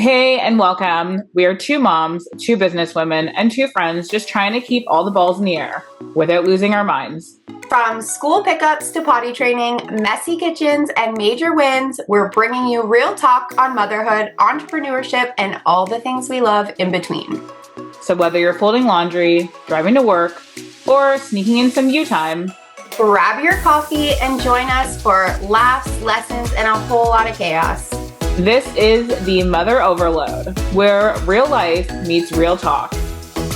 Hey, and welcome. We are two moms, two businesswomen, and two friends just trying to keep all the balls in the air without losing our minds. From school pickups to potty training, messy kitchens, and major wins, we're bringing you real talk on motherhood, entrepreneurship, and all the things we love in between. So, whether you're folding laundry, driving to work, or sneaking in some you time, grab your coffee and join us for laughs, lessons, and a whole lot of chaos. This is the Mother Overload, where real life meets real talk.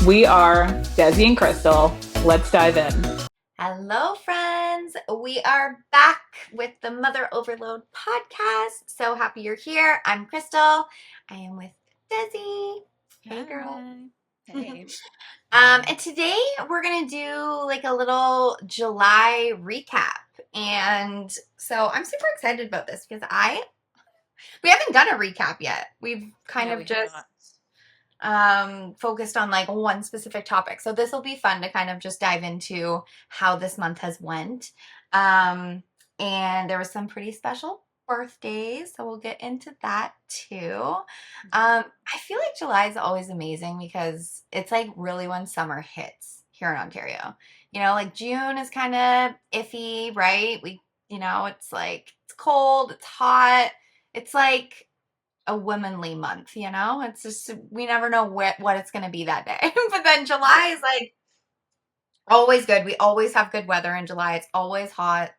We are Desi and Crystal. Let's dive in. Hello, friends. We are back with the Mother Overload podcast. So happy you're here. I'm Crystal. I am with Desi. Hey, girl. Hey. And today we're going to do like a little July recap. And so I'm super excited about this because we haven't done a recap yet. We've kind of just focused on like one specific topic. So this will be fun to kind of just dive into how this month has went. And there was some pretty special birthdays, so we'll get into that too. I feel like July is always amazing because it's like really when summer hits here in Ontario. You know, like June is kind of iffy, right? It's like it's cold, it's hot. It's like a womanly month, you know? It's just we never know what it's going to be that day. But then July is like always good. We always have good weather in July. It's always hot.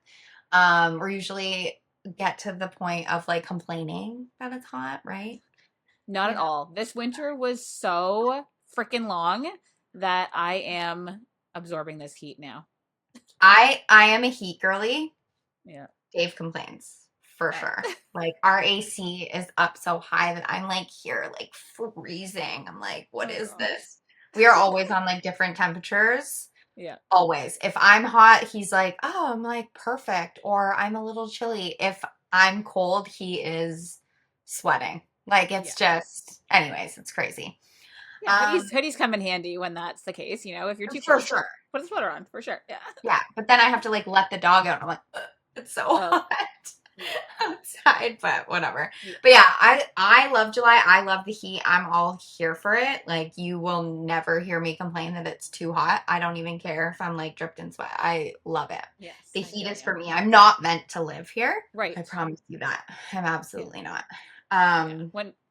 We usually get to the point of like complaining that it's hot, right? Not at all. This winter was so freaking long that I am absorbing this heat now. I am a heat girly. Yeah. Dave complains for sure. Like our AC is up so high that I'm like here like freezing. I'm like, what is this? We are always on like different temperatures. Yeah. Always. If I'm hot, he's like, oh, I'm like perfect. Or I'm a little chilly. If I'm cold, he is sweating. Like it's just, anyways, it's crazy. Yeah, hoodies come in handy when that's the case. If you're too For cold, sure. put a sweater on for sure. Yeah. Yeah. But then I have to like let the dog out. I'm like, ugh, it's so hot outside, but whatever. But yeah, I love July. I love the heat. I'm all here for it. Like you will never hear me complain that it's too hot. I don't even care if I'm like dripped in sweat. I love it. Yes. The heat is for me. I'm not meant to live here. Right. I promise you that. I'm absolutely not.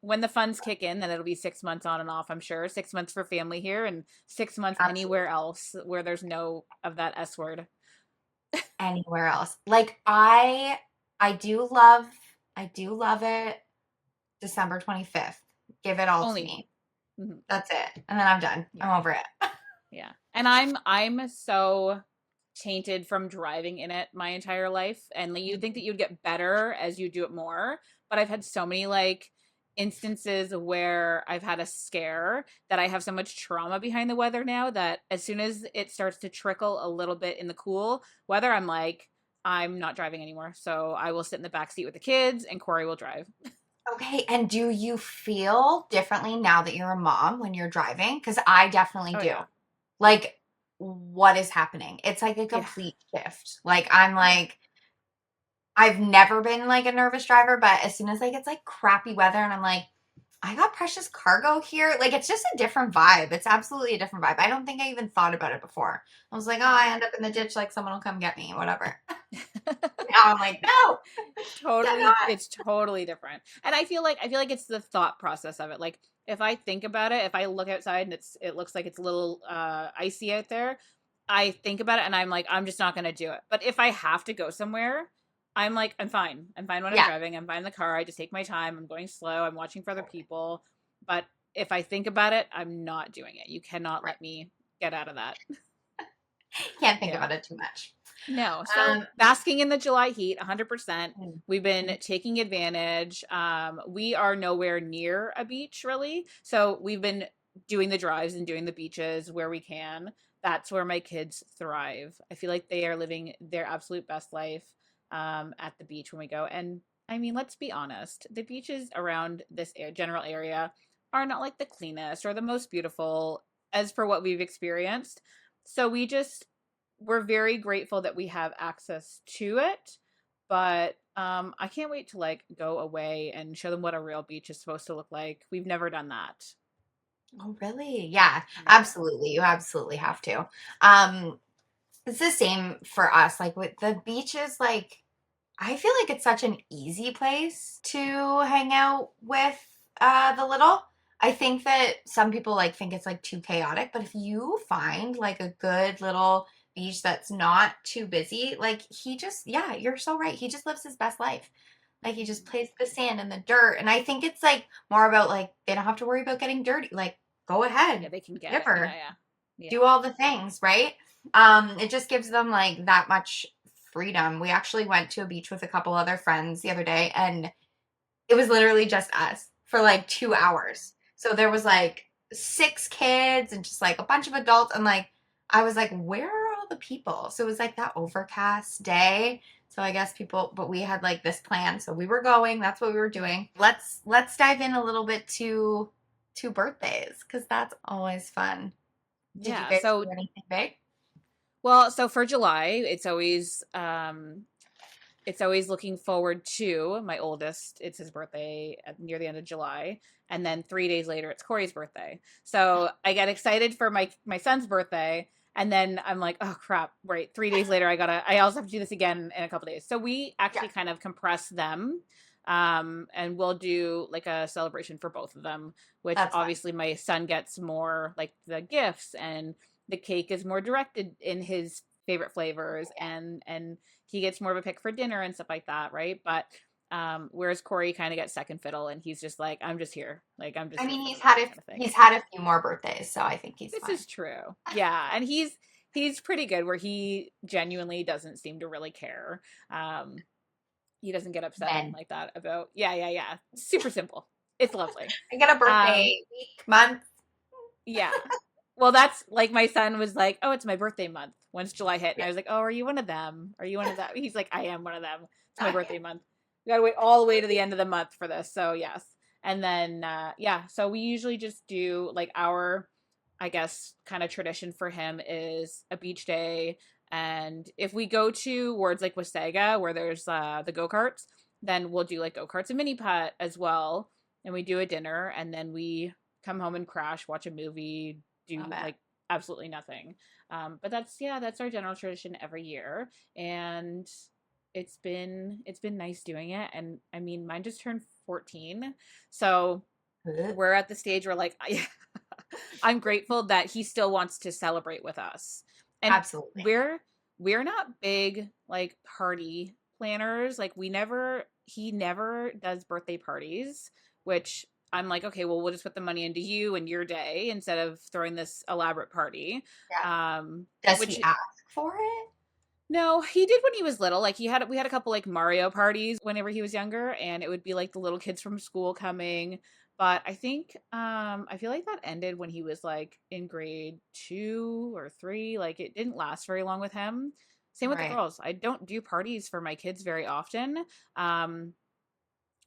When the funds kick in, then it'll be 6 months on and off, I'm sure. 6 months for family here and 6 months anywhere else where there's no of that S word. Anywhere else. Like I do love it. December 25th. Give it all to me. Mm-hmm. That's it. And then I'm done. Yeah. I'm over it. Yeah. And I'm so tainted from driving in it my entire life. And like, you'd think that you'd get better as you do it more. But I've had so many like instances where I've had a scare that I have so much trauma behind the weather now that as soon as it starts to trickle a little bit in the cool weather, I'm like, I'm not driving anymore. So I will sit in the back seat with the kids and Corey will drive. Okay. And do you feel differently now that you're a mom when you're driving? Because I definitely do. Yeah. Like, what is happening? It's like a complete shift. Like, I'm like, I've never been like a nervous driver, but as soon as like it's like crappy weather and I'm like, I got precious cargo here. Like it's just a different vibe. It's absolutely a different vibe. I don't think I even thought about it before. I was like, oh, I end up in the ditch, like someone will come get me, whatever. Now I'm like, no. Totally. It's totally different. And I feel like it's the thought process of it. Like if I think about it, if I look outside and it looks like it's a little icy out there, I think about it and I'm like, I'm just not gonna do it. But if I have to go somewhere, I'm like, I'm fine. I'm fine when I'm driving. I'm fine in the car. I just take my time. I'm going slow. I'm watching for other people. But if I think about it, I'm not doing it. You cannot let me get out of that. Can't think about it too much. No. So basking in the July heat, 100%. We've been taking advantage. We are nowhere near a beach, really. So we've been doing the drives and doing the beaches where we can. That's where my kids thrive. I feel like they are living their absolute best life at the beach when we go. And I mean, let's be honest, the beaches around this general area are not like the cleanest or the most beautiful as for what we've experienced. So we're very grateful that we have access to it. but I can't wait to like go away and show them what a real beach is supposed to look like. We've never done that. Oh, really? Yeah, Yeah. absolutely. You absolutely have to. Um, it's the same for us. Like with the beaches, like I feel like it's such an easy place to hang out with the little. I think that some people like think it's like too chaotic, but if you find like a good little beach that's not too busy, like he just, yeah, you're so right. He just lives his best life. Like he just Mhm. plays the sand and the dirt. And I think it's like more about like they don't have to worry about getting dirty. Like go Yeah, ahead, they can get it. Yeah, whatever, yeah. Yeah. do all the things, right? It just gives them like that much freedom. We actually went to a beach with a couple other friends the other day, and it was literally just us for like 2 hours. So there was like 6 kids and just like a bunch of adults, and like I was like, where are all the people? So it was like that overcast day. So I guess people, but we had like this plan, so we were going. That's what we were doing. Let's dive in a little bit to birthdays because that's always fun. Did you Yeah. guys So do anything big? well, so for July, it's always looking forward to my oldest. It's his birthday near the end of July, and then 3 days later, it's Corey's birthday. So I get excited for my son's birthday, and then I'm like, oh crap! Right, 3 days later, I also have to do this again in a couple days. So we Yeah, actually kind of compress them, and we'll do like a celebration for both of them. Which that's fun. obviously my son gets more like the gifts, and the cake is more directed in his favorite flavors, and he gets more of a pick for dinner and stuff like that, right? But whereas Corey kind of gets second fiddle, and he's just like, I'm just here, like I'm just I here mean, for them, kind of thing. he's had a few more birthdays, so I think he's This fine. is true, yeah, and he's pretty good where he genuinely doesn't seem to really care. Um, he doesn't get upset Men. like that about yeah. Super simple. It's lovely. I get a Um, birthday week, month. yeah. Well, that's like my son was like, "Oh, it's my birthday month." Once July hit, and Yeah. I was like, "Oh, are you one of them? Are you one of them?" He's like, "I am one of them. It's my Okay. birthday month. We gotta wait all the way to the end of the month for this." So yes, and then yeah, so we usually just do like our, I guess, kind of tradition for him is a beach day, and if we go to words like Wasaga where there's the go karts, then we'll do like go karts and mini putt as well, and we do a dinner, and then we come home and crash, watch a movie, Love do it. like absolutely nothing. But that's yeah, that's our general tradition every year, and it's been nice doing it. And I mean, mine just turned 14, so Ugh. we're at the stage where like I'm grateful that he still wants to celebrate with us, and Absolutely. we're not big like party planners. Like he never does birthday parties, which I'm like, okay, well, we'll just put the money into you and your day instead of throwing this elaborate party. Yeah. Um, Does which he ask for it? no, he did when he was little. Like we had a couple like Mario parties whenever he was younger, and it would be like the little kids from school coming. But I think I feel like that ended when he was like in grade 2 or 3. Like it didn't last very long with him. Same with the Right. girls. I don't do parties for my kids very often. Um,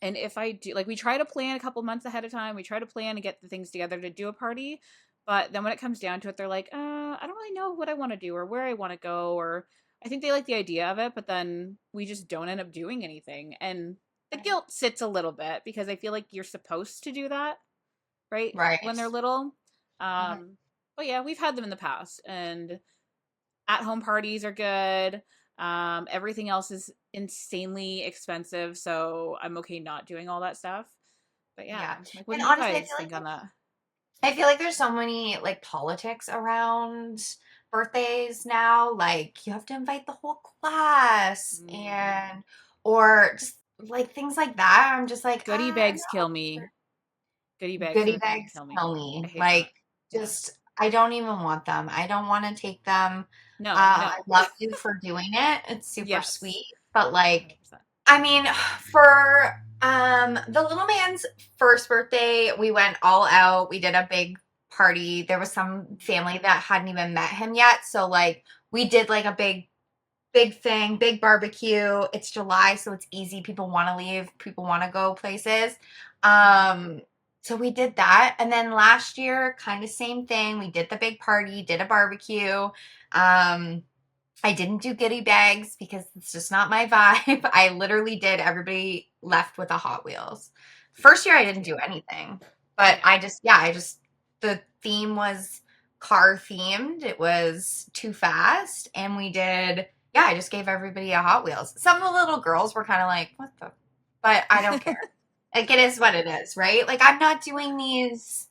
and if I do, like, we try to plan a couple months ahead of time. We try to plan and get the things together to do a party. But then when it comes down to it, they're like, I don't really know what I want to do or where I want to go. Or I think they like the idea of it, but then we just don't end up doing anything. And the Right. guilt sits a little bit because I feel like you're supposed to do that, right? When Right. they're little. Mhm. Um, but yeah, we've had them in the past. And at home parties are good. Everything else is insanely expensive, so I'm okay not doing all that stuff. But yeah, Yeah. like, what And do you honestly, guys think on that? I feel like there's so many like politics around birthdays now. Like you have to invite the whole class Mm. and or just like things like that. I'm just like, Goodie no. bags kill me. Goodie bags Goodie are bags kill me. tell I me. hate that. Like, Yeah. just, I don't even want them. I don't want to take them. No, I no. love you for doing it. It's super Yes. sweet. But like, 100%. I mean, for the little man's first birthday, we went all out. We did a big party. There was some family that hadn't even met him yet. So like we did like a big thing, big barbecue. It's July, so it's easy. People want to leave, people want to go places. Mhm. So we did that. And then last year, kind of same thing. We did the big party, did a barbecue. Um, I didn't do goodie bags because it's just not my vibe. I literally did. Everybody left with a Hot Wheels. First year I That's didn't cute. do anything, but Yeah. the theme was car themed. It was Too Fast, and I just gave everybody a Hot Wheels. Some of the little girls were kind of like, what the, but I don't care. Like, it is what it is, right? Like, I'm not doing these.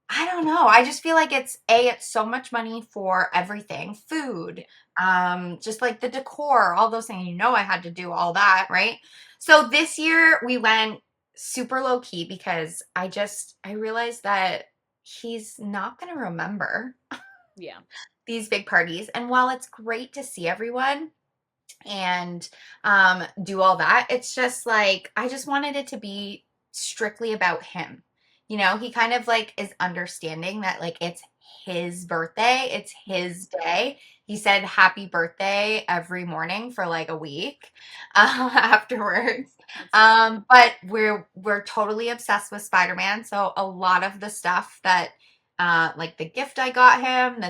I don't know. I just feel like it's so much money for everything, food, Yeah. just like the decor, all those things. I had to do all that, right? So this year we went super low key because I realized that he's not going to remember Yeah. these big parties. And while it's great to see everyone, and do all that. It's just like I just wanted it to be strictly about him. He kind of like is understanding that like it's his birthday, it's his day. He said happy birthday every morning for like a week afterwards. That's so cute. But we're totally obsessed with Spider-Man, so a lot of the stuff that like the gift I got him,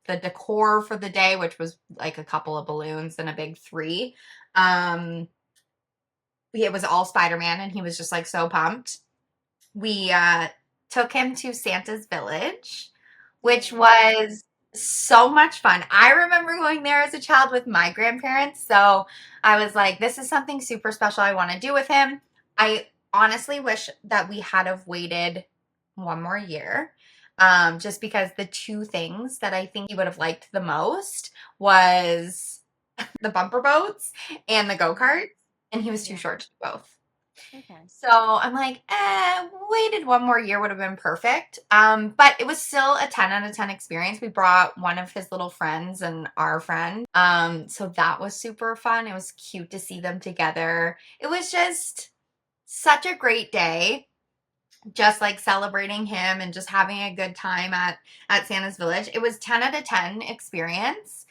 the decor for the day, which was like a couple of balloons and a big tree. Um, it was all Spider-Man, and he was just like so pumped. We took him to Santa's Village, which Oh. was so much fun. I remember going there as a child with my grandparents, so I was like, this is something super special I want to do with him. I honestly wish that we had have waited one more year. Just because the two things that I think he would have liked the most was the bumper boats and the go-karts, and he was too Yeah. short to do both. Okay. So I'm like, waited one more year would have been perfect. But it was still a 10 out of 10 experience. We brought one of his little friends and our friend. So that was super fun. It was cute to see them together. It was just such a great day, just like celebrating him and just having a good time at Santa's Village. It was 10 out of 10 experience.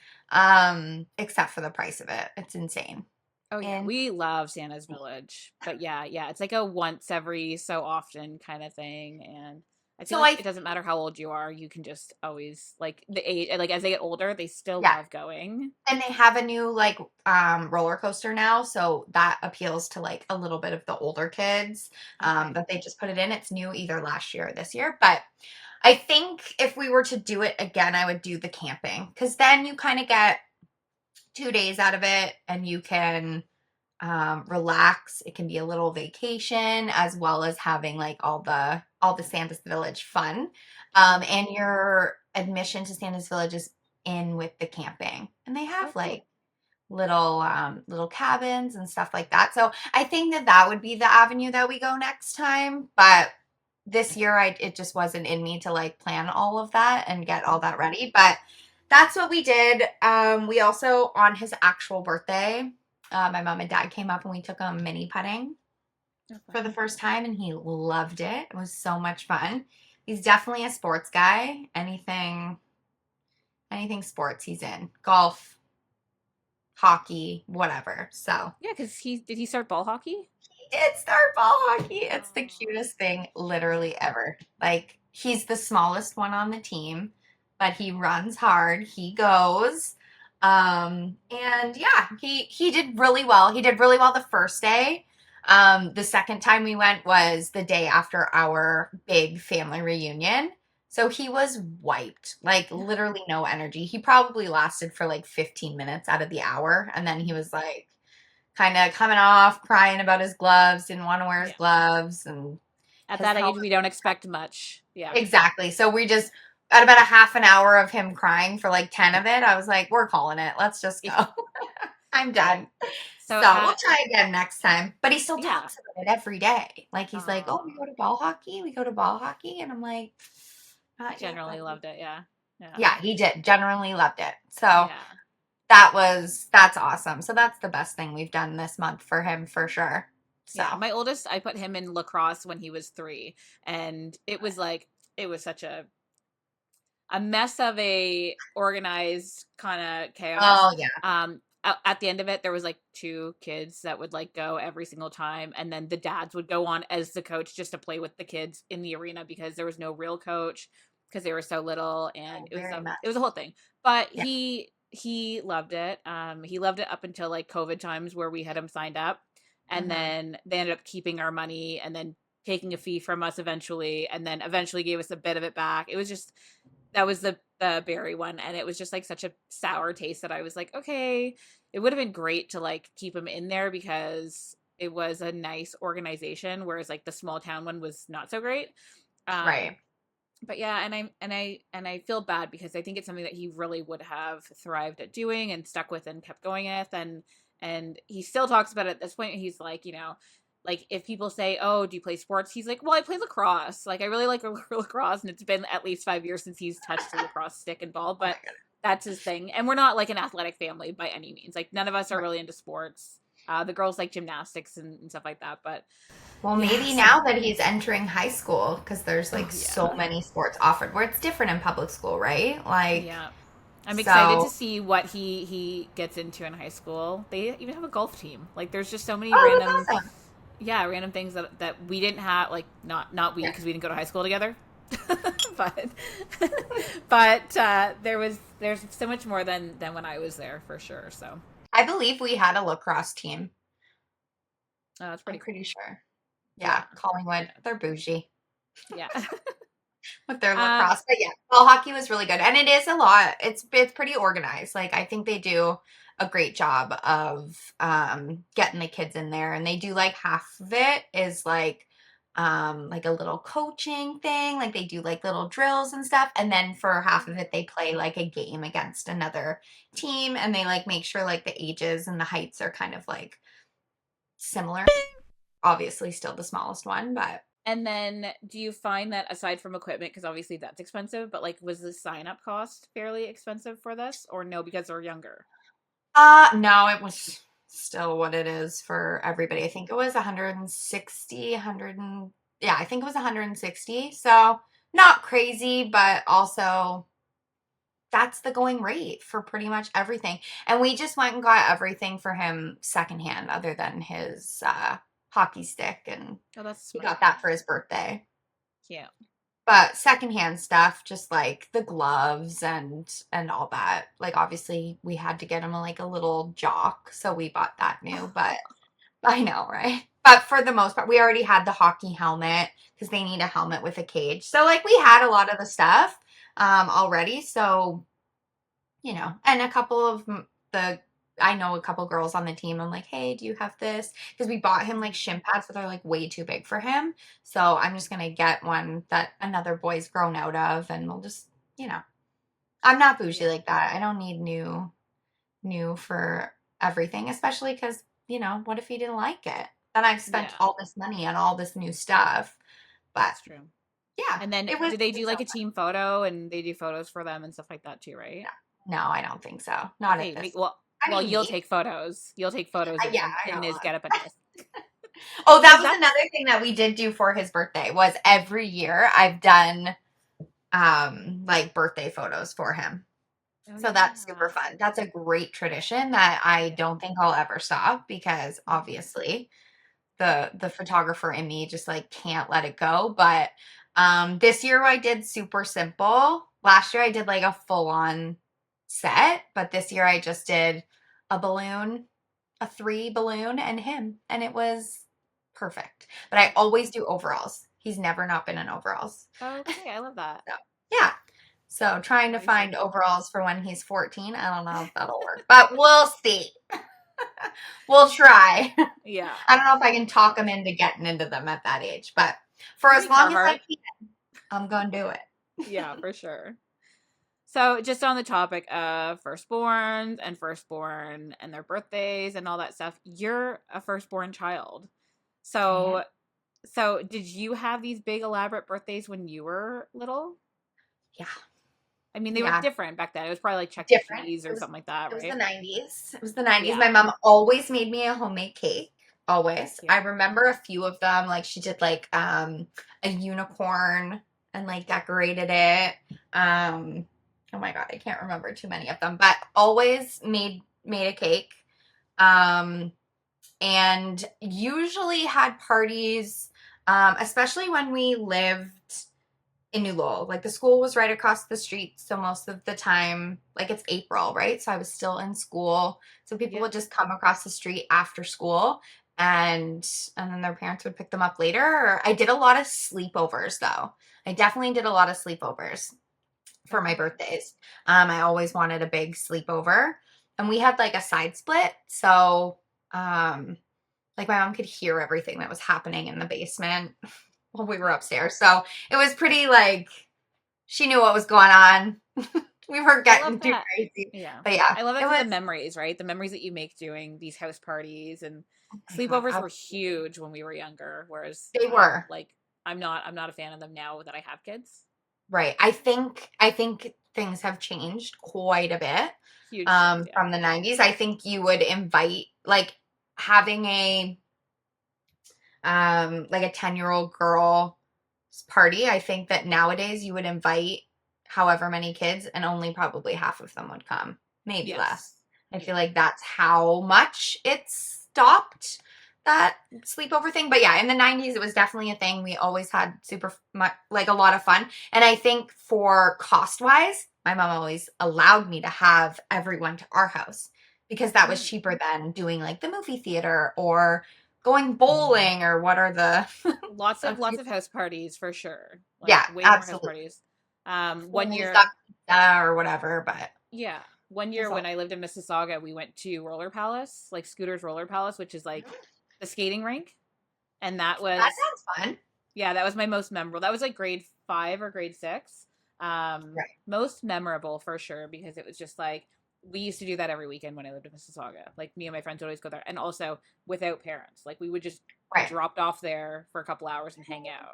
Except for the price of it. It's insane. Oh yeah, And we love Santa's Village. But yeah, yeah, it's like a once every so often kind of thing. And I feel so like I it doesn't matter how old you are, you can just always like the age, like as they get older, they still yeah, love going. and they have a new like roller coaster now, so that appeals to like a little bit of the older kids. Okay. That they just put it in. It's new either last year or this year, but I think if we were to do it again, I would do the camping because then you kind of get 2 days out of it, and you can relax. It can be a little vacation as well as having like all the Santa's Village fun. Hmm. And your admission to Santa's Village is in with the camping, and they Oh, have like cool. little cabins and stuff like that. So I think that that would be the avenue that we go next time. But this year, it just wasn't in me to like plan all of that and get all that Hmm. ready. But that's what we did. We also on his actual birthday, my mom and dad came up and we took him mini putting Oh, for the fun. first time, and he loved it. It was so much fun. He's definitely a sports guy. Anything sports, he's in. Golf, hockey, whatever. So Yeah, because he start ball hockey? he did start ball hockey. It's the Oh, cutest thing literally ever. Like, he's the smallest one on the team, but he runs hard. He goes. And yeah, he did really well. He did really well the first day. The second time we went was the day after our big family reunion. So he was wiped, like literally no energy. He probably lasted for like 15 minutes out of the hour. And then he was like, kind of coming off, crying about his gloves, didn't want to wear his yeah. gloves, and At his that age, helmet. we don't expect much. Yeah. Exactly. So we just, at about a half an hour of him crying for like 10 of it, I was like, we're calling it. Let's just Yeah. go. I'm done. So So we'll try again next time. But he still yeah. talks about it every day. Like he's like, oh, we Aw. go to ball hockey. We go to ball hockey. And I'm like, not yet, Generally buddy. loved it. Yeah. Yeah. Yeah, he did. Generally loved it. So Yeah. that's awesome. So that's the best thing we've done this month for him for sure. So, Yeah. My oldest, I put him in lacrosse when he was 3, and it was like it was such a mess of a organized kind of chaos. oh yeah. At the end of it, there was like 2 kids that would like go every single time, and then the dads would go on as the coach just to play with the kids in the arena because there was no real coach because they were so little, and Oh, very much. it was a whole thing. But Yeah. he loved it. He loved it up until like COVID times where we had him signed up, and Mm-hmm. then they ended up keeping our money and then taking a fee from us eventually, and then eventually gave us a bit of it back. It was just that was the berry one, and it was just like such a sour taste that I was like, okay, it would have been great to like keep him in there because it was a nice organization, whereas like the small town one was not so great. Right. But yeah, and I feel bad because I think it's something that he really would have thrived at doing and stuck with and kept going with, and he still talks about it at this point. He's like, like if people say, "Oh, do you play sports?" He's like, "Well, I play lacrosse. Like I really like lacrosse, and it's been at least 5 years since he's touched a lacrosse stick and ball, Oh my but that's his thing." And we're not like an athletic family by any means. Like none of us are God. really into sports. The girls like gymnastics and stuff like that, but Well, yeah, maybe so now that he's entering high school, because there's oh like so yeah. many sports offered, where it's different in public school, right? Like, Yeah. I'm excited to so, see what he gets into in high school. They even have a golf team. Like there's just so many oh, random that's awesome. yeah, random things that we didn't have, like not we Yeah. because we didn't go to high school together. but but there's so much more than when I was there for sure. So, I believe we had a lacrosse team. that's I'm pretty pretty cool. sure. Yeah. Yeah, Collingwood. Yeah. They're bougie Yeah. with their um lacrosse. But yeah, ball hockey was really good. And it is a lot. It's pretty organized. Like I think they do a great job of getting the kids in there. And they do like half of it is like a little coaching thing. Like they do like little drills and stuff. And then for half of it they play like a game against another team and they like make sure like the ages and the heights are kind of like similar. Obviously still the smallest one, but and then do you find that aside from equipment, because obviously that's expensive, but like was the sign up cost fairly expensive for this or no because they're younger? no, it was still what it is for everybody. I think it was 160, 100 and yeah, I think it was 160. So not crazy, but also that's the going rate for pretty much everything. And we just went and got everything for him secondhand other than his hockey stick and Oh, that's he smart. got that for his birthday. Yeah. But secondhand stuff, just like the gloves and all that. Like obviously we had to get him like a little jock, so we bought that new, but I know, right? But for the most part, we already had the hockey helmet because they need a helmet with a cage. So like we had a lot of the stuff already. So and a couple of the I know a couple girls on the team. I'm like, hey, do you have this? Because we bought him like shin pads, but they're like way too big for him. So I'm just gonna get one that another boy's grown out of, and we'll just, you know, I'm not bougie Yeah. like that. I don't need new for everything, especially because what if he didn't like it? Then I've spent Yeah. all this money on all this new stuff. But That's true. yeah, And then it was do they do it's so like a team photo and they do photos for them and stuff like that too, right? no, I don't think so. Not at Okay, this. I well, mean, you'll maybe. take photos. You'll take photos of Yeah, him I in got a his lot. getup and this. Oh, that Because was that's another thing that we did do for his birthday was every year I've done like birthday photos for him. oh So that's super yeah. fun. That's a great tradition that I Yeah. don't think I'll ever stop because obviously the photographer in me just like can't let it go. But this year I did super simple. Last year I did like a full on set, but this year I just did a balloon, a three balloon and him, and it was perfect. But I always do overalls. He's never not been in overalls. Okay, I love that. So, yeah. So trying to Very find simple. overalls for when he's 14. I don't know if that'll work, but we'll see. We'll try. Yeah. I don't know if I can talk him into getting into them at that age, but for as Maybe long as I Carhartt. can, I'm going to do it. Yeah, for sure. So, just on the topic of firstborn and their birthdays and all that stuff, you're a firstborn child. I am. So did you have these big elaborate birthdays when you were little? Yeah. I mean, they were Yeah. different back then. It was probably like Chuck E. Different. Cheese or something like that, It was the right? 90s. It was the 90s. Yeah. My mom always made me a homemade cake. Always. Yeah. I remember a few of them. Like she did like a unicorn and like decorated it. Oh my God, I can't remember too many of them, but always made a cake. Um and usually had parties, especially when we lived in New Lowell. Like the school was right across the street, so most of the time, like it's April, right? So I was still in school. So people Yeah. would just come across the street after school and then their parents would pick them up later. I did a lot of sleepovers though. I definitely did a lot of sleepovers for my Okay. birthdays. I always wanted a big sleepover. And we had like a side split. So like my mom could hear everything that was happening in the basement while we were upstairs. So it was pretty like she knew what was going on. We weren't I love getting too that. crazy. Yeah. But yeah, I love it that for the was memories, right? The memories that you make doing these house parties and oh my God, sleepovers were absolutely. huge when we were younger, whereas They were. like I'm not a fan of them now that I have kids. Right. I think things have changed quite a bit Huge shift, yeah. from the 90s. I think you would invite like having a like a 10-year-old girl party. I think that nowadays you would invite however many kids and only probably half of them would come, maybe less. Yes. I Yeah. feel like that's how much it's stopped that sleepover thing. But yeah, in the 90s, it was definitely a thing. We always had super much, like a lot of fun. And I think for cost wise, my mom always allowed me to have everyone to our house because that was Mm. cheaper than doing like the movie theater or going bowling or what are the Lots of house parties for sure. Like yeah, way more house absolutely. parties. One Schools got year, pizza or whatever, but yeah, one it was year when all I lived in Mississauga, we went to Roller Palace, like Scooter's Roller Palace, which is like the skating rink, and that that was sounds fun. yeah, that was my most memorable. That was like grade 5 or grade 6. Right. Most memorable for sure because it was just like we used to do that every weekend when I lived in Mississauga. Like me and my friends would always go there, and also without parents. Like we would just be Right. dropped off there for a couple hours and hang out.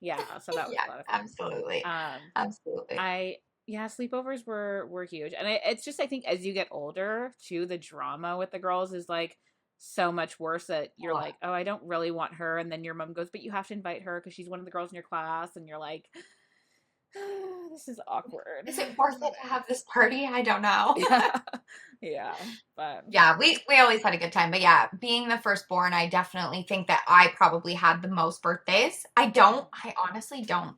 Yeah, so that was Yeah, a lot of fun. absolutely. Um, Absolutely. I yeah, sleepovers were huge, and it's just I think as you get older, too, the drama with the girls is like so much worse that you're Oh, like, oh, I don't really want her, and then your mom goes, but you have to invite her because she's one of the girls in your class, and you're like, this is awkward. is it worth it to have this party? I don't know. Yeah, yeah, but Yeah, we always had a good time. But yeah, being the firstborn, I definitely think that I probably had the most birthdays. I honestly don't.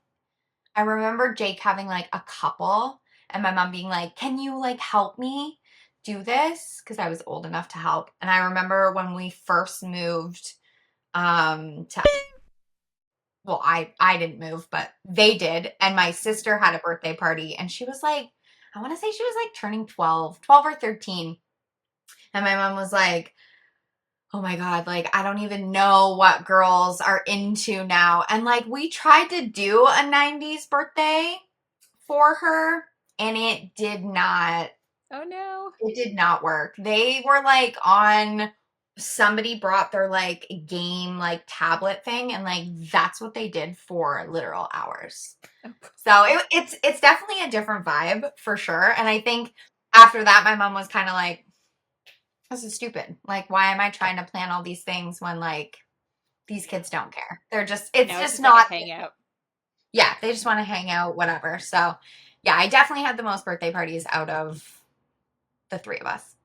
I remember Jake having like a couple and my mom being like, "Can you like help me do this?" Because I was old enough to help. And I remember when we first moved to well, I didn't move, but they did. And my sister had a birthday party and she was like, I want to say she was like turning 12 or 13. And my mom was like, oh my God, like I don't even know what girls are into now. And like we tried to do a 90s birthday for her and oh no, it did not work. They were like on somebody brought their like game like tablet thing and like that's what they did for literal hours. oh, So it's definitely a different vibe for sure. And I think after that my mom was kind of like, this is stupid. Like why am I trying to plan all these things when like these yeah. kids don't care. They're just it's Now it's just just like a not hangout. yeah, they just want to hang out, whatever. So yeah, I definitely had the most birthday parties out of the three of us.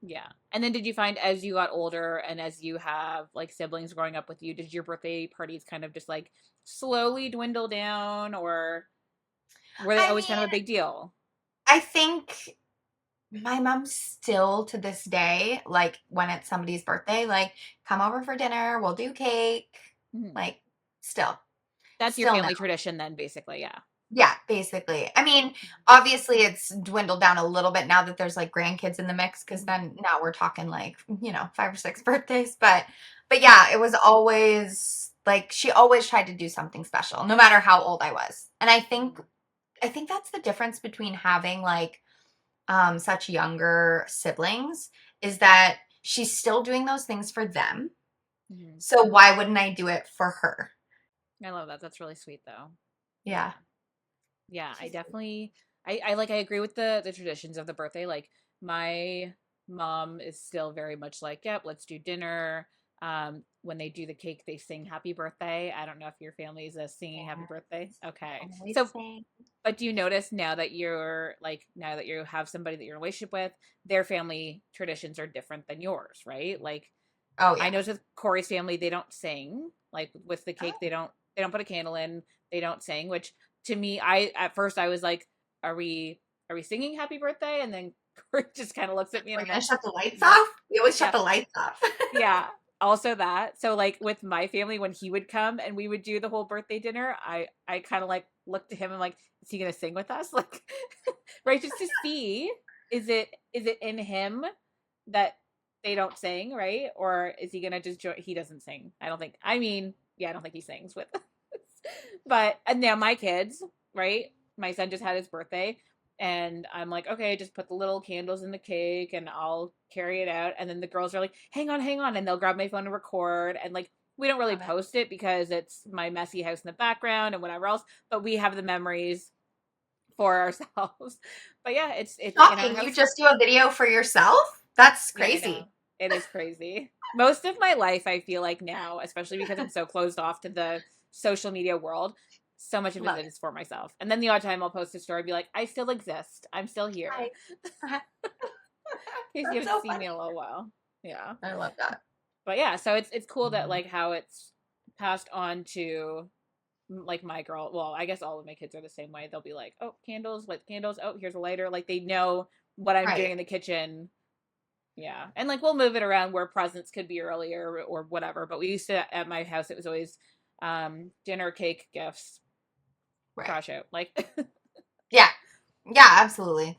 Yeah. And then did you find as you got older and as you have like siblings growing up with you, did your birthday parties kind of just like slowly dwindle down or were they I always mean, kind of a big deal? I think my mom still to this day, like when it's somebody's birthday, like come over for dinner, we'll do cake, Mhm. like still, That's your still no. family tradition then, basically. Yeah. Yeah, basically. I mean, obviously it's dwindled down a little bit now that there's like grandkids in the mix because Mhm. then now we're talking like, 5 or 6 birthdays, but yeah, it was always like she always tried to do something special no matter how old I was. And I think that's the difference between having like such younger siblings is that she's still doing those things for them. Mhm. So why wouldn't I do it for her? I love that. That's really sweet though. Yeah. Yeah. Yeah, I She's definitely I agree with the traditions of the birthday. Like my mom is still very much like, yep, let's do dinner. When they do the cake, they sing happy birthday. I don't know if your family is singing happy yeah, birthday. Okay. always So, saying. but do you notice now that you're like now that you have somebody that you're in a relationship with, their family traditions are different than yours, right? Like Oh I yeah. noticed with Corey's family, they don't sing. Like with the cake, Oh, they don't put a candle in, they don't sing, which to me, at first I was like, are we singing happy birthday? And then Corey just kind of looks at me and We're I'm gonna like, shut the lights yeah, off. We always shut yeah, the lights off. yeah. Also that. So like with my family, when he would come and we would do the whole birthday dinner, I kind of like looked at him and like, is he gonna sing with us? Like, right, just to see, is it in him that they don't sing, right? Or is he gonna just join? He doesn't sing. I don't think. I mean, yeah, I don't think he sings with. But and now my kids, right? My son just had his birthday, and I'm like, okay, just put the little candles in the cake, and I'll carry it out. And then the girls are like, hang on, and they'll grab my phone and record. And like, we don't really Love it. post it because it's my messy house in the background and whatever else. But we have the memories for ourselves. But yeah, it's in our Shocking. You house. just do a video for yourself? That's Yeah, I know. crazy. It is crazy. Most of my life, I feel like now, especially because I'm so closed off to the social media world, so much of Love it is for myself. And then the odd time I'll post a story, be like, I still exist. I'm still here. it. Hi. In case you That's haven't so seen me funny. in a little while. Yeah. I love that. But yeah, so it's cool that like how it's passed on to like my girl. Well, I guess all of my kids are the same way. They'll be like, oh, candles, lit candles. Oh, here's a lighter. Like they know what I'm doing Right. in the kitchen. Yeah. And like we'll move it around where presents could be earlier or whatever. But we used to at my house it was always dinner, cake, gifts, Right. crash out. Like Yeah. Yeah, absolutely.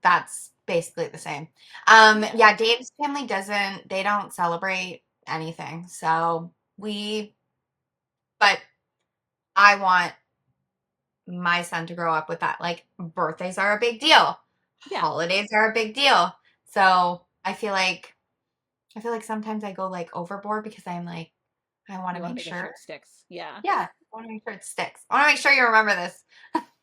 That's basically the same. yeah. Yeah, Dave's family they don't celebrate anything. So but I want my son to grow up with that. Like birthdays are a big deal. Yeah. Holidays are a big deal. So I feel like sometimes I go like overboard because I'm like, I want You to want to make make sure sure. it sticks. Yeah. Yeah, I want to make sure it sticks. I want to make sure you remember this,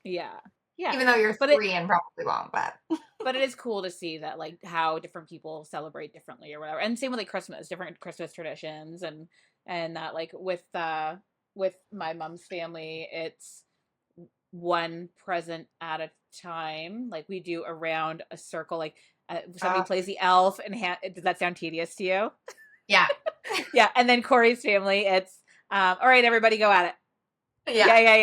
Yeah. Yeah. even though you're But 3 and probably won't. but it is cool to see that like how different people celebrate differently or whatever. And same with like Christmas, different Christmas traditions and that like with my mom's family, it's one present at a time. Like we do around a circle. Like somebody Uh, plays the elf, and does that sound tedious to you? yeah, Yeah. And then Corey's family, it's all right, everybody, go at it. yeah, Yeah, yeah,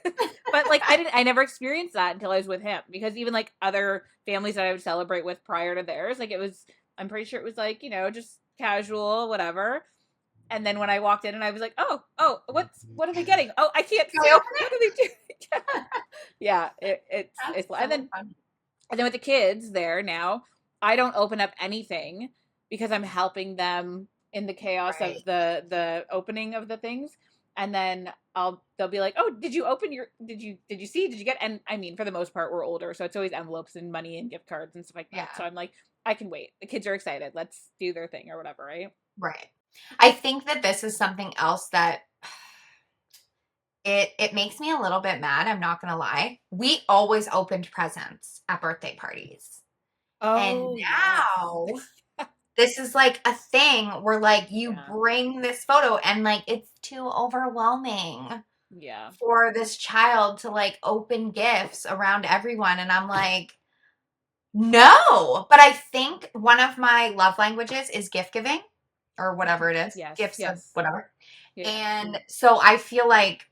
yeah. But like I never experienced that until I was with him because even like other families that I would celebrate with prior to theirs, like it was I'm pretty sure it was like, just casual, whatever. And then when I walked in and I was like, what are they getting? Oh, I can't Can we see. open What it? are they doing? Yeah, That's it's and so then funny. with the kids there now, I don't open up anything because I'm helping them in the chaos Right. of the opening of the things. And then they'll be like, "Oh, did you open your did you see? Did you get?" And I mean, for the most part, we're older, so it's always envelopes and money and gift cards and stuff like that. So Yeah. I'm like, I can wait. The kids are excited. Let's do their thing or whatever, right? Right. I think that this is something else that it makes me a little bit mad. I'm not gonna lie. We always opened presents at birthday parties. And Oh, yes. now this is like a thing where like you Yeah. bring this photo and like it's too overwhelming Yeah. for this child to like open gifts around everyone. And I'm like, no. But I think one of my love languages is gift giving or whatever it is, Yes. gifts of Yes. whatever. Yeah. And so I feel like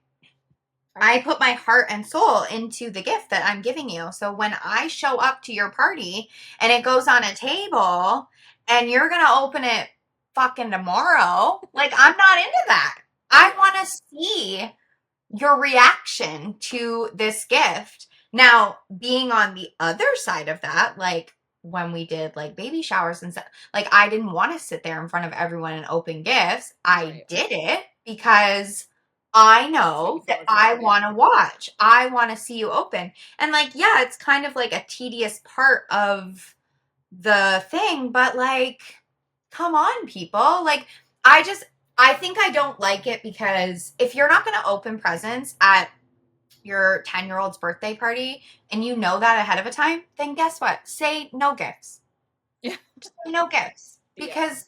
I put my heart and soul into the gift that I'm giving you. So when I show up to your party and it goes on a table and you're going to open it fucking tomorrow, like I'm not into that. I want to see your reaction to this gift. Now, being on the other side of that, like when we did like baby showers and stuff, like I didn't want to sit there in front of everyone and open gifts. I Right. did it because I That's what you know that feel I excited. Yeah. want to watch. I want to see you open. And like, yeah, it's kind of like a tedious part of the thing, but like, come on, people. Like, I just, I think I don't like it because if you're not going to open presents at your 10-year-old's birthday party and you know that ahead of a time, then guess what? Say no gifts. Yeah. Just say no gifts. Yeah. Because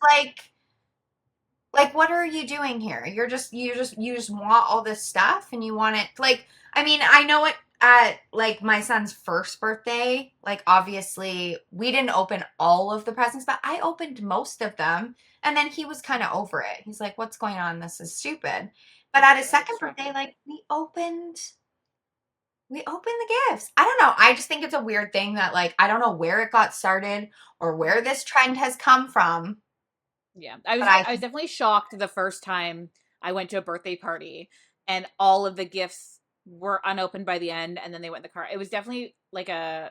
like what are you doing here? You just want all this stuff and you want it like I mean, I know it at like my son's first birthday, like obviously we didn't open all of the presents, but I opened most of them and then he was kind of over it. He's like, "What's going on? This is stupid." But at his Right. Like second stop birthday, it. like we opened we open the gifts. I don't know. I just think it's a weird thing that like I don't know where it got started or where this trend has come from. Yeah. But I I was definitely shocked the first time I went to a birthday party and all of the gifts were unopened by the end and then they went in the car. It was definitely like I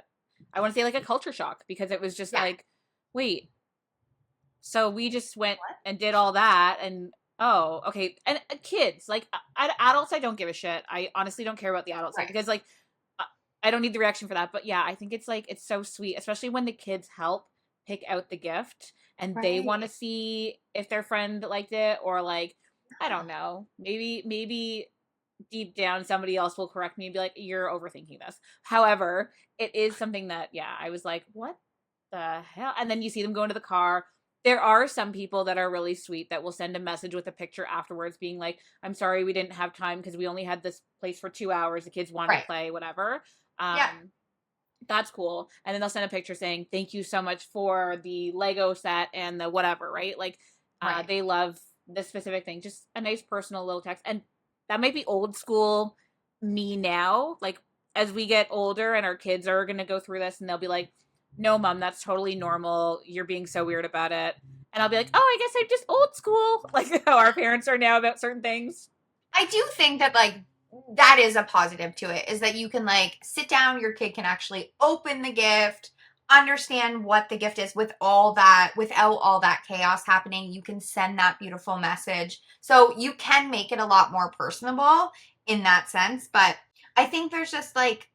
want to say like a culture shock because it was just yeah. like, wait, so we just went What? and did all that and oh, okay. And kids, like adults I don't give a shit. I honestly don't care about the adult stuff Right. because like uh, I don't need the reaction for that. But yeah, I think it's like it's so sweet, especially when the kids help pick out the gift and they want to Right. see if their friend liked it or like I don't know. Maybe deep down somebody else will correct me and be like you're overthinking this. However, it is something that yeah, I was like, what the hell? And then you see them go into the car. There are some people that are really sweet that will send a message with a picture afterwards being like, I'm sorry we didn't have time because we only had this place for 2 hours. The kids wanted to Right. play, whatever. Yeah. That's cool. And then they'll send a picture saying, thank you so much for the Lego set and the whatever, right? Like, Right. they love this specific thing. Just a nice personal little text. And that might be old school me now. Like, as we get older and our kids are going to go through this and they'll be like, no, mom, that's totally normal. You're being so weird about it. And I'll be like, oh, I guess I'm just old school. Like how our parents are now about certain things. I do think that like that is a positive to it is that you can like sit down, your kid can actually open the gift, understand what the gift is with all that without all that chaos happening. You can send that beautiful message. So you can make it a lot more personable in that sense, but I think there's just like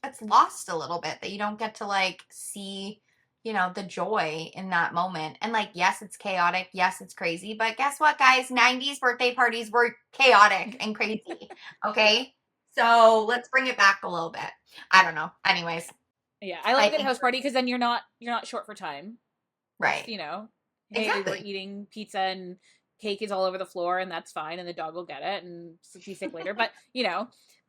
it's lost a little bit that you don't get to like see the joy in that moment. And like, yes, it's chaotic. Yes, it's crazy. But guess what, guys? 90s birthday parties were chaotic and crazy. Okay. So let's bring it back a little bit. I don't know. Anyways, Yeah, I like I a good think, house party because then you're not short for time. Just, right. hey, we're Exactly. eating pizza and cake is all over the floor and that's fine and the dog will get it and be sick later. But,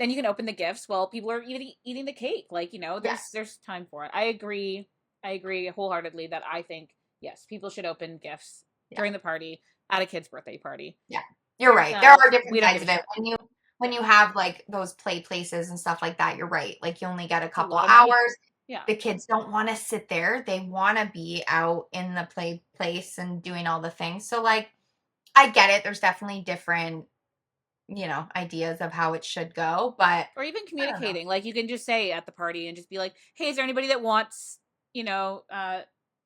then you can open the gifts while people are eating the cake. Like, Yes. there's time for it. I agree. I agree wholeheartedly that I think yes, people should open gifts Yeah. during the party at a kid's birthday party. Yeah. You're right. There Because are different we don't give sides a of it. shit. When you have like those play places and stuff like that, you're right. Like you only get a It's a couple lot of money. hours. Yeah. The kids don't want to sit there. They want to be out in the play place and doing all the things. So like I get it. There's definitely different, ideas of how it should go, but Or even I don't know. communicating. Like you can just say at the party and just be like, "Hey, is there anybody that wants,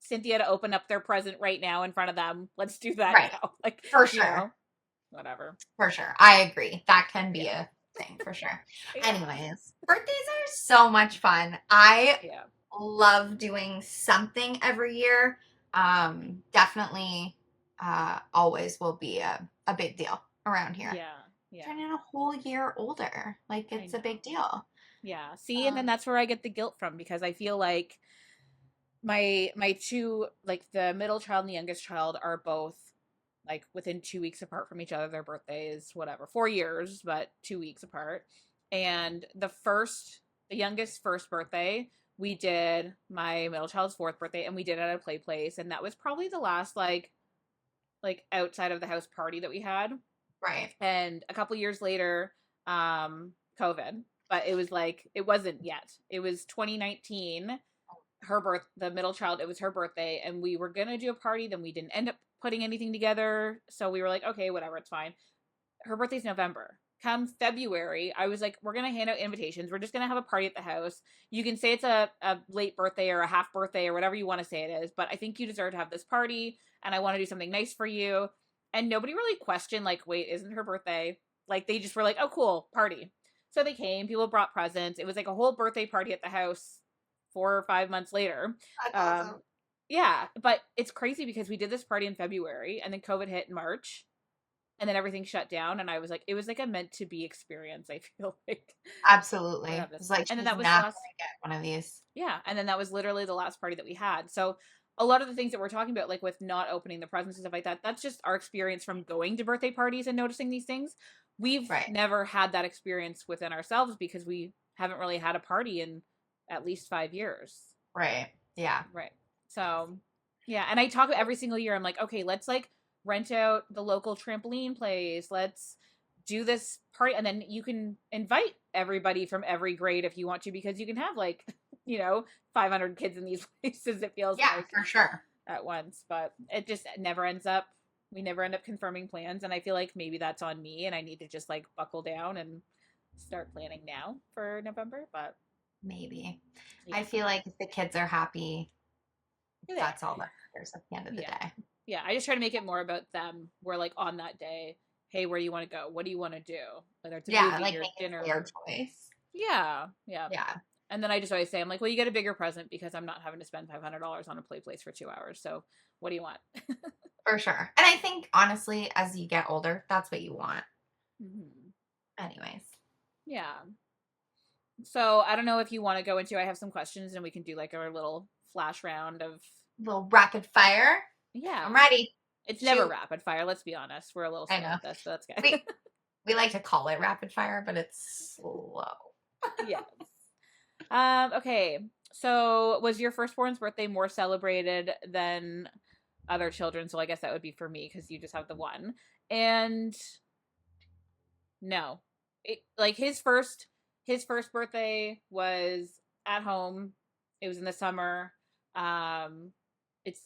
Cynthia to open up their present right now in front of them? Let's do that Right. now." Like, For you sure. know, whatever. For sure. I agree. That can be Yeah. a thing for sure. Yeah. Anyways, birthdays are so much fun. I Yeah. love doing something every year. Definitely always will be a big deal around here. Yeah. Yeah. Turning a whole year older. Like I it's a know. big deal. Yeah. See, and then Um, that's where I get the guilt from because I feel like my two like the middle child and the youngest child are both like within 2 weeks apart from each other. Their birthdays, whatever, 4 years, but 2 weeks apart. And the youngest first birthday, we did my middle child's fourth birthday, and we did it at a play place, and that was probably the last like outside of the house party that we had. right. And a couple years later, COVID, but it was like it wasn't yet. It was 2019 the middle child, it was her birthday and we were gonna do a party, then we didn't end up putting anything together, so we were like okay, whatever, it's fine. Her birthday's November. Come February, I was like, we're gonna hand out invitations, we're just gonna have a party at the house. You can say it's a late birthday or a half birthday or whatever you want to say it is, but I think you deserve to have this party and I want to do something nice for you. And nobody really questioned like, wait, isn't her birthday? Like they just were like, oh cool, party. So they came, people brought presents, it was like a whole birthday party at the house 4 or 5 months later. That's Um, awesome. yeah, but it's crazy because we did this party in February and then COVID hit in March and then everything shut down. And I was like, it was like a meant to be experience. I feel like Absolutely. to have this. It's like And then she's that was the not last, gonna get one of these. yeah. And then that was literally the last party that we had. So a lot of the things that we're talking about, like with not opening the presents and stuff like that, that's just our experience from going to birthday parties and noticing these things. We've Right. never had that experience within ourselves because we haven't really had a party in at least 5 years. Right. Yeah. Right. So, yeah, and I talk about every single year. I'm like, okay, let's like rent out the local trampoline place. Let's do this party, and then you can invite everybody from every grade if you want to, because you can have like, 500 kids in these places, it feels Yeah, like, for sure. at once. But it just never ends up, we never end up confirming plans. And I feel like maybe that's on me, and I need to just like buckle down and start planning now for November. But Maybe. I yeah. feel like if the kids are happy, Yeah. that's all that matters at the end of the Yeah. day. Yeah. I just try to make it more about them. Where like on that day, hey, where do you want to go? What do you want to do? Whether it's a Yeah, movie like or make it dinner. their choice. Yeah. Yeah. Yeah, And then I just always say, I'm like, well, you get a bigger present because I'm not having to spend $500 on a play place for 2 hours. So what do you want? for sure. And I think honestly, as you get older, that's what you want. Mm-hmm. Anyways, Yeah. So I don't know if you want to go into, I have some questions and we can do like our little flash round of, little rapid fire. yeah. I'm ready. It's never Shoot. rapid fire. Let's be honest. We're a little I slow know. at this, but that's We good. we like to call it rapid fire, but it's slow. Yes. Okay. So was your firstborn's birthday more celebrated than other children? So I guess that would be for me because you just have the one. And no, like his first birthday was at home. It was in the summer. Um,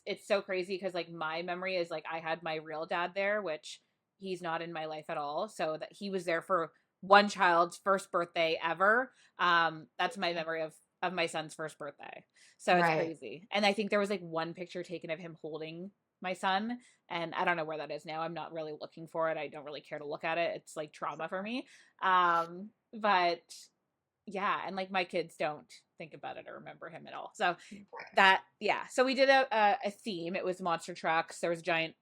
it's so crazy because like my memory is like I had my real dad there, which he's not in my life at all. So that he was there for one child's first birthday ever. That's my memory of my son's first birthday. So it's Right. crazy. And I think there was like one picture taken of him holding my son, and I don't know where that is now. I'm not really looking for it. I don't really care to look at it. It's like trauma for me. But yeah, and like my kids don't think about it or remember him at all. So that, yeah. So we did a theme. It was monster trucks. There was a giant,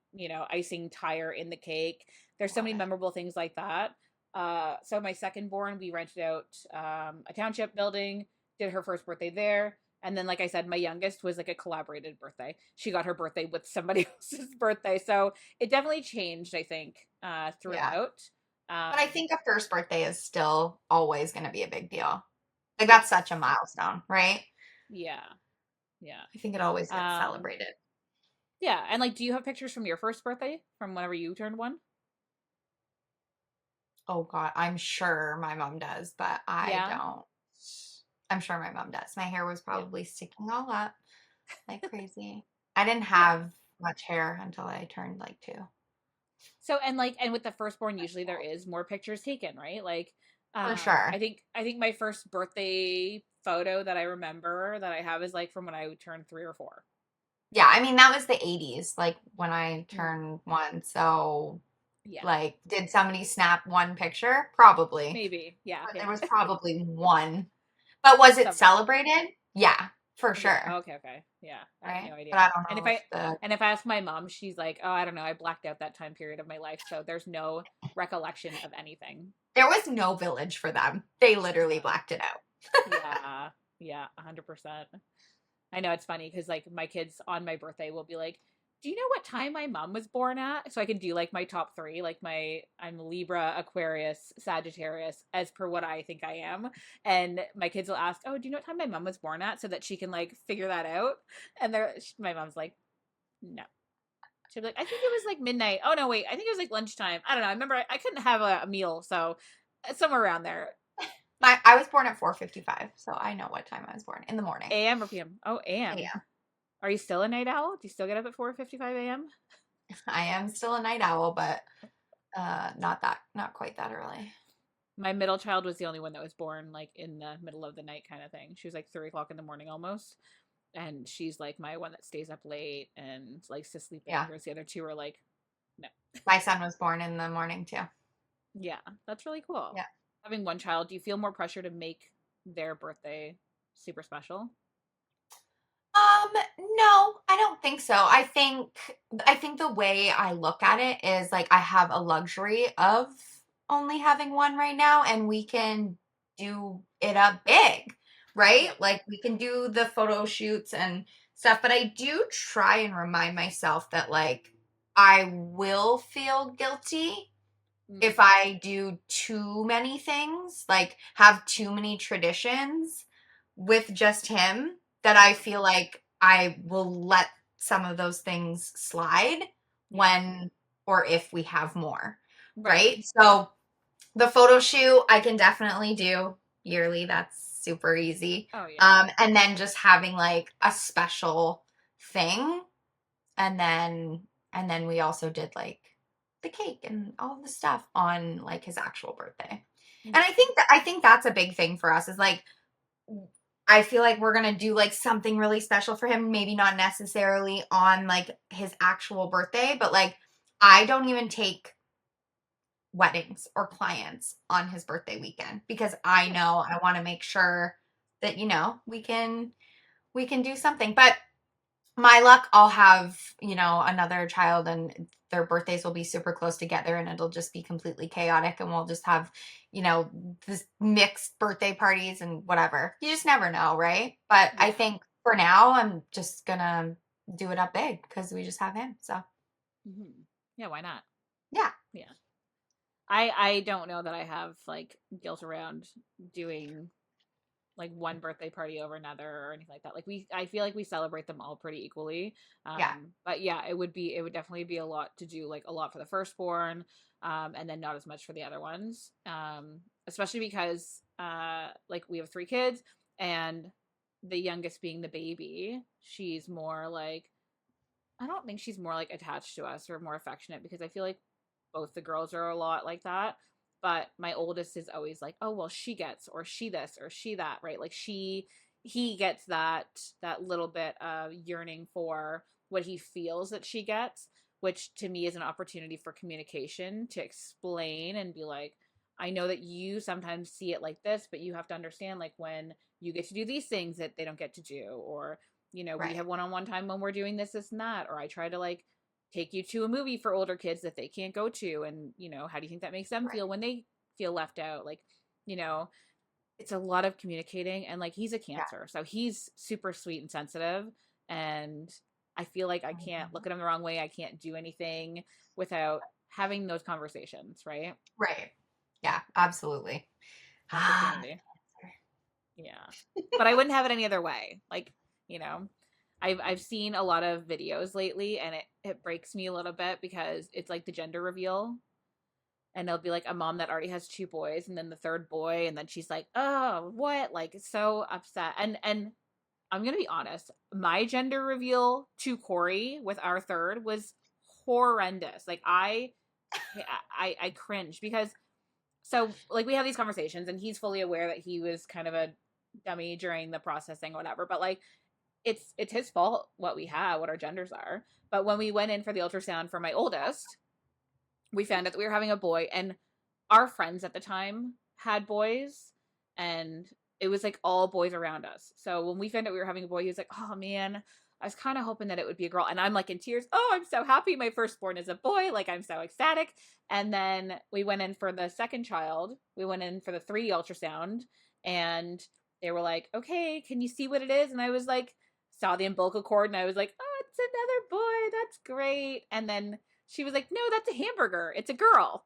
icing tire in the cake. There's so Love many it. memorable things like that. So my second born, we rented out a township building, did her first birthday there. And then, like I said, my youngest was like a collaborated birthday. She got her birthday with somebody else's birthday. So it definitely changed, I think, Yeah. throughout. But I Um, think a first birthday is still always going to be a big deal. Like that's such a yes. milestone, right? Yeah. Yeah. I think it always gets Um, celebrated. yeah. And like, do you have pictures from your first birthday from whenever you turned one? Oh God, I'm sure my mom does, but I Yeah. don't. I'm sure my mom does. My hair was Yeah. probably sticking all up like crazy. I didn't Yeah. have much hair until I turned like 2. So, and with the firstborn, usually there is more pictures taken, right? Like, For I sure. think my first birthday photo that I remember that I have is like from when I turned 3 or 4. Yeah, I mean that was the 80s, like when I Mm. turned 1. So Yeah. like did somebody snap one picture? Probably. Maybe. Yeah. But there Yeah. was probably one. But was it Somewhere. celebrated? Yeah, for Yeah. sure. Okay. Okay. Yeah. I have Right? no But idea. I don't And if know if I the and if I ask my mom, she's like, "Oh, I don't know. I blacked out that time period of my life, so there's no recollection of anything." there was no village for them. They literally No. blacked it out. Yeah. Yeah. 100%. I know it's funny because like my kids on my birthday will be like, "Do you know what time my mom was born at?" So I can do like my top three. Like I'm Libra, Aquarius, Sagittarius, as per what I think I am. And my kids will ask, "Oh, do you know what time my mom was born at?" So that she can like figure that out. And my mom's like, "No." She'll be like, "I think it was like midnight." Oh no, wait, I think it was like lunchtime. I don't know. I remember I couldn't have a meal, so somewhere around there. I was born at 4:55, so I know what time I was born in the morning. AM or PM? Oh, AM. Yeah. Are you still a night owl? Do you still get up at 4:55 a.m.? I am still a night owl, but not quite that early. My middle child was the only one that was born like in the middle of the night kind of thing. She was like 3 o'clock in the morning almost. And she's like my one that stays up late and likes to sleep in, Yeah. whereas the other two are like, no. My son was born in the morning too. Yeah, that's really cool. Yeah. Having one child, do you feel more pressure to make their birthday super special? No, I don't think so. I think the way I look at it is like I have a luxury of only having one right now and we can do it up big, right? Yeah. Like we can do the photo shoots and stuff, but I do try and remind myself that like I will feel guilty Mm. if I do too many things, like have too many traditions with just him, that I Yeah. feel like I will let some of those things slide Yeah. when or if we have more, Right. right? So The photo shoot I can definitely do yearly. That's super easy. Oh yeah. And then just having like a special thing, and then we also did like the cake and all the stuff on like his actual birthday. And I think that's a big thing for us is like I feel like we're gonna do like something really special for him, maybe not necessarily on like his actual birthday, but like I don't even take weddings or clients on his birthday weekend because I Yeah. know I want to make sure that we can do something. But my luck, I'll have, another child and their birthdays will be super close together and it'll just be completely chaotic and we'll just have, this mixed birthday parties and whatever. You just never know, right? But I Yeah. think for now, I'm just gonna do it up big because we just have him. So, Yeah, why not? yeah. Yeah. I don't know that I have like guilt around doing like one birthday party over another or anything like that. Like I feel like we celebrate them all pretty equally. Yeah. But yeah, it would definitely be a lot to do, like a lot for the firstborn, and then not as much for the other ones. Especially because like we have three kids, and the youngest being the baby, she's more like, I don't think she's more like attached to us or more affectionate, because I feel like both the girls are a lot like that. But my oldest is always like, oh well, she gets, or she this, or she that, right? Like he gets that little bit of yearning for what he feels that she gets, which to me is an opportunity for communication to explain and be like, I know that you sometimes see it like this, but you have to understand, like, when you get to do these things that they don't get to do, or we Right. have one-on-one time when we're doing this and that, or I try to like take you to a movie for older kids that they can't go to, and how do you think that makes them Right. feel when they feel left out? Like, you know it's a lot of communicating, and like he's a Yeah. Cancer, so he's super sweet and sensitive, and I feel like I can't Mhm. look at him the wrong way. I can't do anything without having those conversations, right? Right. Yeah, absolutely. Ah, Opportunity. Yeah. But I wouldn't have it any other way. Like, you know, I've seen a lot of videos lately, and it breaks me a little bit because it's like the gender reveal, and it'll be like a mom that already has two boys and then the third boy, and then she's like, "Oh, what?" Like, so upset. And I'm going to be honest, my gender reveal to Corey with our third was horrendous. Like, I cringe because, so like we have these conversations and he's fully aware that he was kind of a dummy during the processing, whatever, but like it's his fault what our genders are. But when we went in for the ultrasound for my oldest, we found out that we were having a boy, and our friends at the time had boys, and it was like all boys around us. So when we found out we were having a boy, he was like, "Oh man, I was kind of hoping that it would be a girl." And I'm like in tears. "Oh, I'm so happy my firstborn is a boy. Like, I'm so ecstatic." And then we went in for the second child. We went in for the 3 ultrasound, and they were like, "Okay, can you see what it is?" And I was like, saw the umbilical cord, and I was like, "Oh, it's another boy. That's great." And then she was like, "No, that's a hamburger. It's a girl."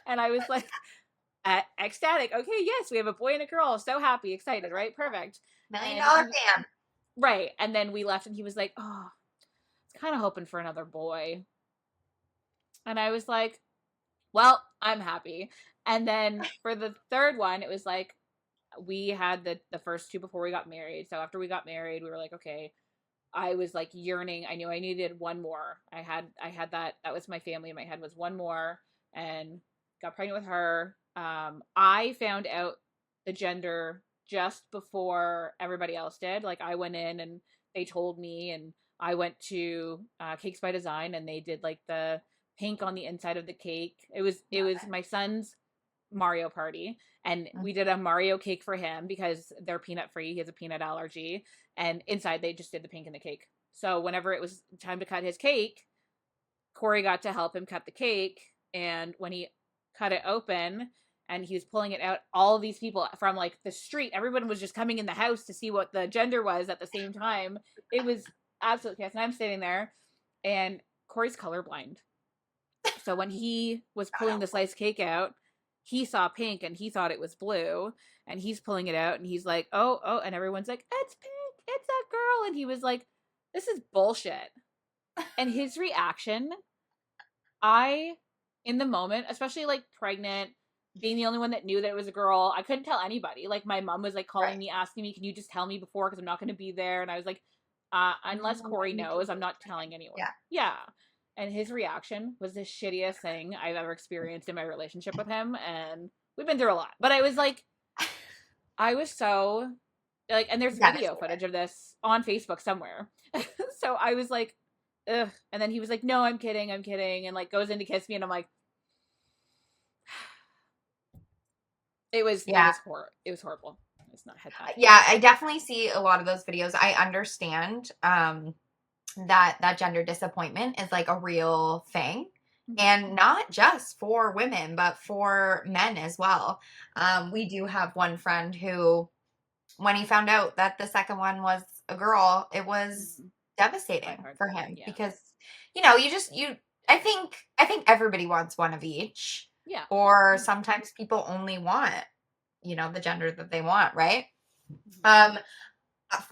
And I was like, ecstatic. "Okay, yes, we have a boy and a girl. So happy, excited, right? Perfect." million And dollar fan. right. And then we left, and he was like, "Oh, I was kind of hoping for another boy." And I was like, "Well, I'm happy." And then for the third one, it was like, we had the first two before we got married. So after we got married, we were like, okay, I was like yearning. I knew I needed one more. I had that was my family in my head, was one more, and got pregnant with her. I found out the gender just before everybody else did. Like, I went in and they told me, and I went to Cakes by Design, and they did like the pink on the inside of the cake. It was my son's Mario party, and we did a Mario cake for him because they're peanut free. He has a peanut allergy, and inside they just did the pink in the cake. So whenever it was time to cut his cake, Corey got to help him cut the cake, and when he cut it open and he was pulling it out, all these people from like the street, everyone was just coming in the house to see what the gender was at the same time. It was absolutely chaos. And I'm sitting there, and Corey's colorblind. So when he was pulling the sliced cake out, he saw pink and he thought it was blue, and he's pulling it out and he's like, "Oh, oh," and everyone's like, "It's pink, it's a girl." And he was like, "This is bullshit." And his reaction, I in the moment, especially like pregnant, being the only one that knew that it was a girl. I couldn't tell anybody. Like my mom was like calling Right. me, asking me, "Can you just tell me before? Because I'm not going to be there." And I was like, "Unless No, Corey you can knows, I'm do not it. telling anyone." Yeah. Yeah. And his reaction was the shittiest thing I've ever experienced in my relationship with him, and we've been through a lot. But I was like, I was so like, and there's video Devastated. footage of this on Facebook somewhere. So I was like, ugh. And then he was like, "No, I'm kidding," and like goes in to kiss me, and I'm like, Yeah. it was horrible. It's not had that. Yeah, I definitely see a lot of those videos. I understand that gender disappointment is like a real thing. Mm-hmm. And not just for women, but for men as well. We do have one friend who, when he found out that the second one was a girl, it was Mm-hmm. Quite devastating for heartbreaking. him Yeah. because, I think everybody wants one of each, Yeah. or Mm-hmm. sometimes people only want, the gender that they want, right? Mm-hmm. Um,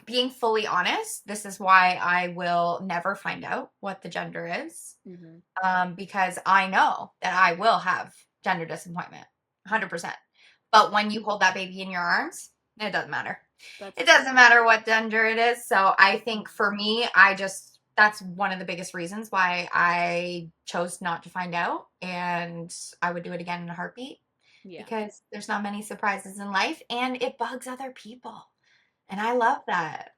being fully honest, this is why I will never find out what the gender is, Mm-hmm. because I know that I will have gender disappointment, 100%. But when you hold that baby in your arms, it doesn't matter. That's It true. doesn't matter what gender it is. So I think Mm-hmm. for me, that's one of the biggest reasons why I chose not to find out. And I would do it again in a heartbeat Yeah. because there's not many surprises in life and it bugs other people. And I love that.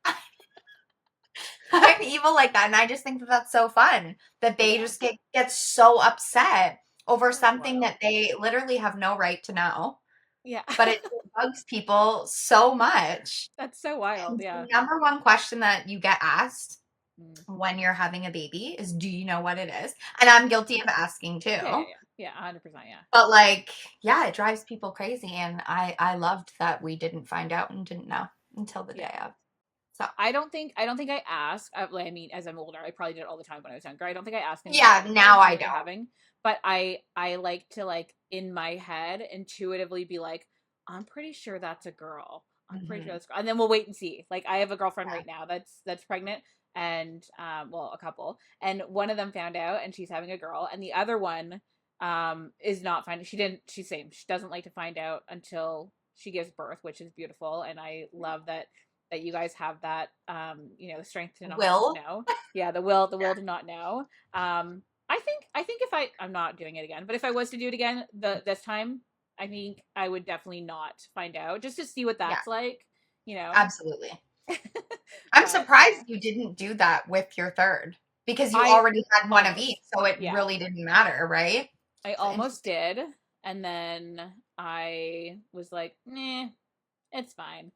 I'm evil like that. And I just think that that's so fun that they Yeah. just get so upset over That's something wild. that they literally have no right to know. Yeah. But it bugs people so much. That's so wild. And Yeah. the number one question that you get asked Mm. when you're having a baby is, do you know what it is? And I'm guilty of asking Yeah. Yeah. too. Yeah. Yeah. 100%. Yeah. But like, yeah, it drives people crazy. And I loved that we didn't find out and didn't know until the Yeah. day of. So I don't think I asked. I mean, as I'm older, I probably did it all the time when I was younger. I don't think I asked anybody yeah, ever now how I many they're don't. having, but I like to like in my head intuitively be like, I'm pretty sure that's a girl. I'm pretty sure Hmm. that's a girl. And then we'll wait and see. Like I have a girlfriend Yeah. right now that's pregnant and well, a couple. And one of them found out and she's having a girl and the other one is not finding she's same. She doesn't like to find out until she gives birth, which is beautiful and I love that you guys have that the strength to not Will. know. Yeah, the will to not know. I think if I'm not doing it again, but if I was to do it again this time, I think I would definitely not find out just to see what Yeah, that's like, you know. absolutely. I'm But surprised yeah. you didn't do that with your third because you I already had one of each, almost. so it Yeah. really didn't matter, right? I So almost interesting. did and then I was like, "Nah, it's fine."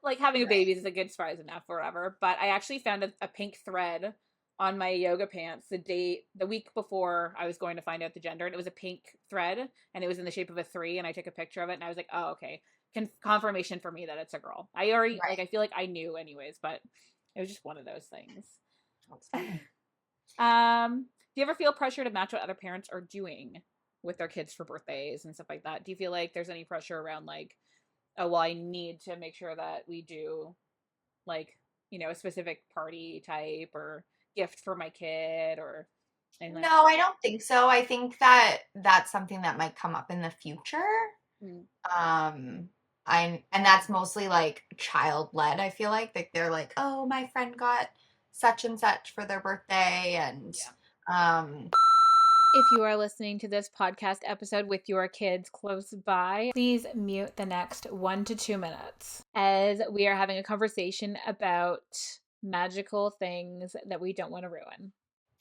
Like having a Right. baby is a good surprise enough forever. But I actually found a pink thread on my yoga pants the week before I was going to find out the gender, and it was a pink thread, and it was in the shape of a three, and I took a picture of it, and I was like, oh okay, confirmation for me that it's a girl. I already like Right. I feel like I knew anyways, but it was just one of those things. That's funny. Do you ever feel pressure to match what other parents are doing with their kids for birthdays and stuff like that? Do you feel like there's any pressure around like, oh well, I need to make sure that we do like a specific party type or gift for my kid or anything like No, I don't think so. I think that that's something that might come up in the future. that? Mm, Um, and that's mostly like child led. I feel like they're like, oh, my friend got such and such for their birthday, and yeah. um, If you are listening to this podcast episode with your kids close by, please mute the next 1 to 2 minutes as we are having a conversation about magical things that we don't want to ruin.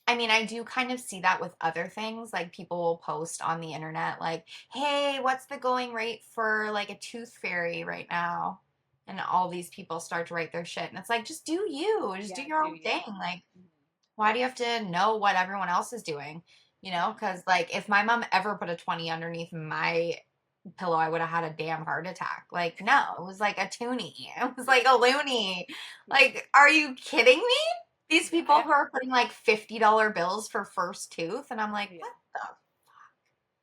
I mean, I do kind of see that with other things. Like people will post on the internet, like, hey, what's the going rate for like a tooth fairy right now? And all these people start to write their shit. And it's like, just do you, just do Yeah, your do own you? thing. Like, Mhm. why do you have to know what everyone else is doing? Yeah. Because like if my mom ever put a 20 underneath my pillow, I would have had a damn heart attack. Like, no, it was like a toonie. It was like a loony. Yeah. Like, are you kidding me? These Yeah. people who are putting like $50 bills for first tooth, and I'm like, Yeah. what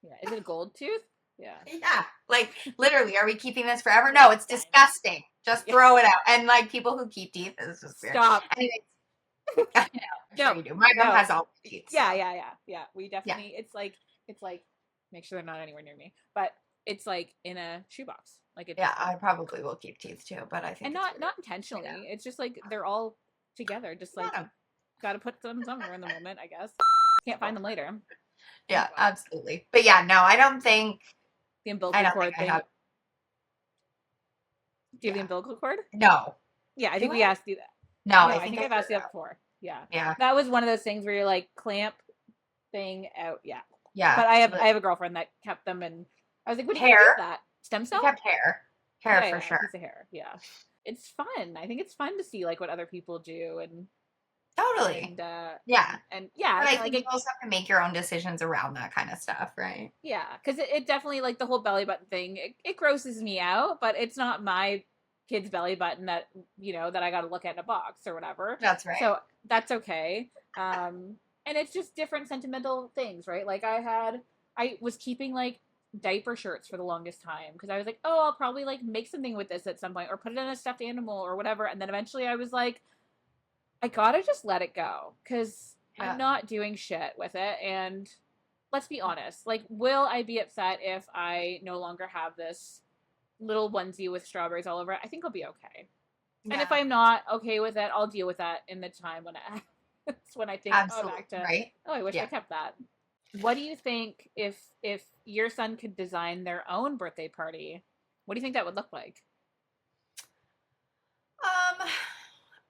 Yeah. Is it a gold tooth? Yeah. the? Yeah, like literally, are we keeping this forever? Like No, it's diamond. disgusting. Just Yeah. throw it out. And like people who keep teeth is just weird. Stop. Anyways, I know, I'm sure No. you do. My mom No. has all teeth, so Yeah. Yeah. Yeah. Yeah. We yeah. definitely. It's like It's like, make sure they're not anywhere near me, but it's like in a shoebox. Like it's Yeah, I probably will keep teeth too, but I think and it's not weird. Yeah. intentionally. It's just like they're all together. Just like Got 'em. got to put them somewhere in the moment, I guess. Can't find them later. Yeah, But absolutely. But yeah, no, the I umbilical don't think cord I thing. have. Do you have the Yeah. umbilical cord? No. Yeah, I Do think we I? asked you that. No, No, I I think think I I've do asked you that though. before. Yeah. Yeah. That was one of those things where you're like clamp thing out. Yeah. Yeah. But So I the have a girlfriend that kept them and I was like, what do you do with hair. that? Stem We cell? kept hair. Hair Yeah, for yeah, a sure. piece of hair. Yeah. It's fun. I think it's fun to see like what other people do Totally. Yeah. and yeah, But I like think you also have to make your own decisions around that kind of stuff, right? yeah, because it definitely like the whole belly button thing. It grosses me out, but it's not my kid's belly button that that I got to look at in a box or whatever. That's right. So that's okay. And it's just different sentimental things, right? Like I was keeping like diaper shirts for the longest time because I was like, oh, I'll probably like make something with this at some point or put it in a stuffed animal or whatever. And then eventually I was like, I gotta just let it go because I'm Yeah. not doing shit with it. And let's be honest, like, will I be upset if I no longer have this little onesie with strawberries all over it? I think I'll be okay. And if Yeah. I'm not okay with it, I'll deal with that in the time when it's when I think, oh, Absolutely. back to, Right? oh, I wish I Yeah. kept that. What do you think if your son could design their own birthday party? What do you think that would look like? Um,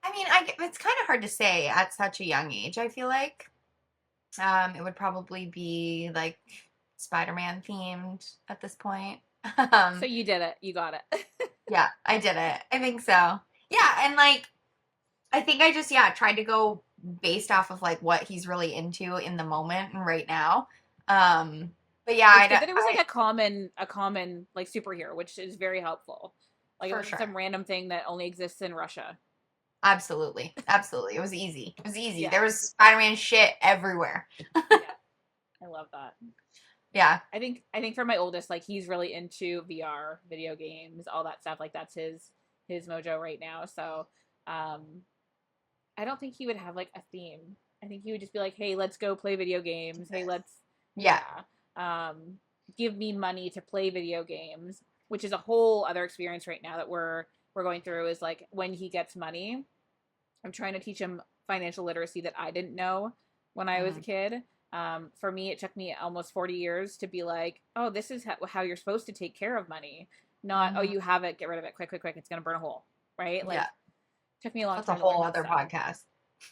I mean, it's kind of hard to say at such a young age, I feel like. It would probably be like Spider-Man themed at this point. So Um, you did it. You got it. yeah, I did it. I think so. Yeah, and like I think I just tried to go based off of like what he's really into in the moment and right now. But yeah, It's good that it was like a common like superhero, which is very helpful. Like it for wasn't sure. some random thing that only exists in Russia. Absolutely. Absolutely. It was easy. It was easy. Yeah. There was Spider-Man shit everywhere. Yeah. I love that. Yeah. I think for my oldest, like he's really into VR, video games, all that stuff. Like that's his mojo right now. So um I don't think he would have like a theme. I think he would just be like, hey, let's go play video games. Hey, let's Yeah. Um give me money to play video games, which is a whole other experience right now that we're going through is like when he gets money, I'm trying to teach him financial literacy that I didn't know when I was a Mhm. kid. For me, it took me almost 40 years to be like, oh, this is how you're supposed to take care of money. Not, oh, Mhm. you have it, get rid of it, quick, quick, quick. It's going to burn a hole. Right? Like, Yeah. took me a long That's a time to learn whole that other stuff.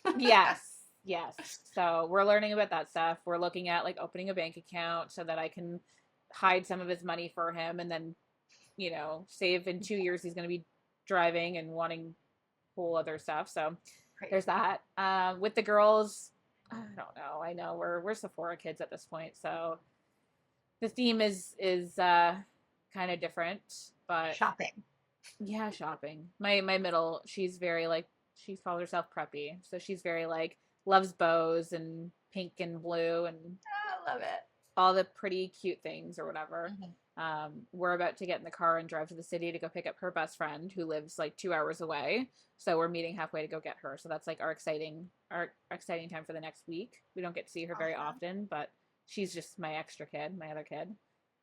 podcast. Yes. Yes. So we're learning about that stuff. We're looking at like opening a bank account so that I can hide some of his money for him and then, save in 2 years he's going to be driving and wanting whole other stuff. So Great. there's that. With the girls, I don't know. I know we're Sephora kids at this point, so the theme is kind of different. But Shopping. yeah, shopping. My middle, she's very like she calls herself preppy, so she's very like loves bows and pink and blue and I love it. all the pretty cute things or whatever. Mhm. We're about to get in the car and drive to the city to go pick up her best friend who lives like 2 hours away. So we're meeting halfway to go get her. So that's like our exciting time for the next week. We don't get to see her very Awesome. often, but she's just my extra kid, my other kid. And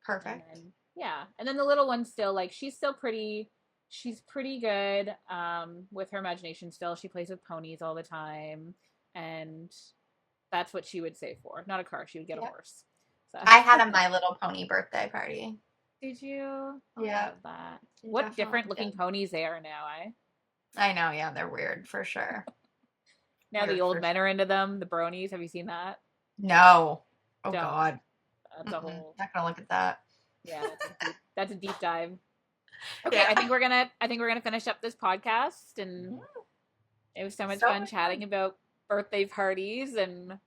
Perfect. then yeah, and then the little one's still like she's still pretty. She's pretty good with her imagination still. She plays with ponies all the time, and that's what she would save for. Not a car. She would get a Yep. horse. So I had a My Little Pony birthday party. did you? I Yeah. love that. You What definitely different looking did. ponies they are now, eh? I know, yeah, they're weird for sure. Now the Weird old for men sure. are into them. The bronies. Have you seen that? No. Oh Don't. God. That's a whole. Not gonna look at that. Yeah, that's a deep dive. Okay, Yeah. I think we're gonna finish up this podcast, and it was so much So fun much chatting fun. about birthday parties and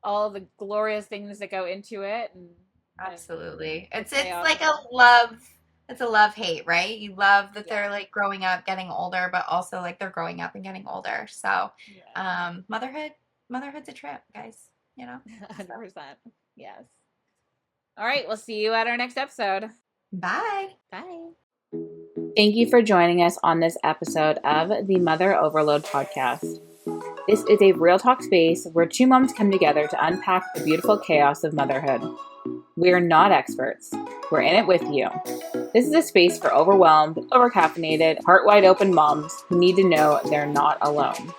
all the glorious things that go into it, and Absolutely. the It's chaos like of it. it's a love hate, right? You love that Yeah, they're like growing up, getting older, but also like they're growing up and getting older. So, yeah, motherhood's a trip, guys, you know? So, 100%. Yes. All right, we'll see you at our next episode. bye. Bye. Thank you for joining us on this episode of the Mother Overload podcast. This is a real talk space where two moms come together to unpack the beautiful chaos of motherhood. We're not experts. We're in it with you. This is a space for overwhelmed, overcaffeinated, heart wide open moms who need to know they're not alone.